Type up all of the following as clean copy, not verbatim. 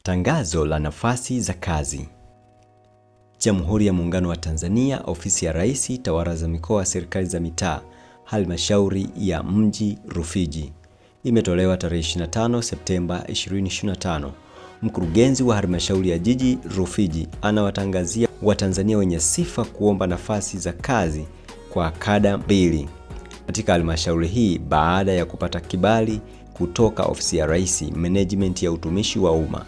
Tangazo la nafasi za kazi. Jamhuri ya Muungano wa Tanzania, Ofisi ya Rais, Tawala za Mikoa, Serikali za Mitaa, Halmashauri ya Mji Rufiji. Imetolewa tarehe 25 Septemba 2025. Mkurugenzi wa Halmashauri ya Jiji Rufiji anawatangazia Watanzania wenye sifa kuomba nafasi za kazi kwa kada mbili katika halmashauri hii baada ya kupata kibali kutoka Ofisi ya Rais, Management ya Utumishi wa Umma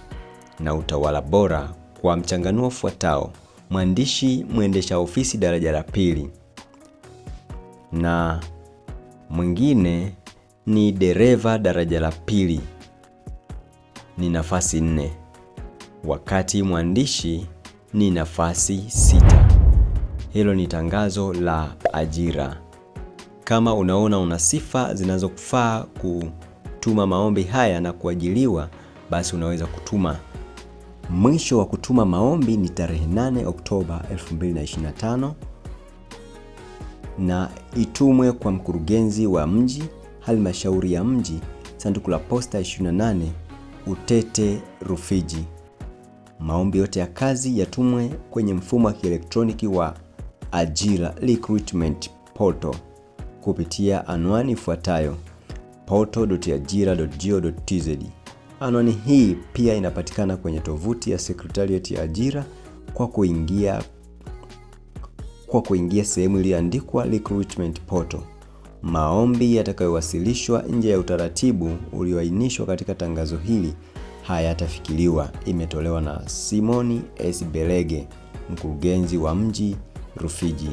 na Utawala Bora kwa mchanganuo ufuatao: mwandishi mwendesha ofisi daraja la pili, na mwingine ni dereva daraja la pili, ni nafasi 4, wakati mwandishi ni nafasi 6. Hilo ni tangazo la ajira. Kama unaona una sifa zinazokufaa kutuma maombi haya na kuajiliwa, basi unaweza kutuma. Mwisho wa kutuma maombi ni tarehe 8 Oktoba 2025 na itumwe kwa mkurugenzi wa mji, halmashauri ya mji, sanduku la posta 28, Utete, Rufiji. Maombi yote ya kazi yatumwe kwenye mfumo wa kielektroniki wa ajira recruitment portal kupitia anwani ifuatayo: portal.ajira.go.tz. Anwani hii pia inapatikana kwenye tovuti ya Secretariat ya Ajira kwa kuingia sehemu iliyoandikwa recruitment portal. Maombi yatakayowasilishwa nje ya utaratibu ulioainishwa katika tangazo hili hayatafikiriwa. Imetolewa na Simoni S. Belege, mkurugenzi wa mji Rufiji.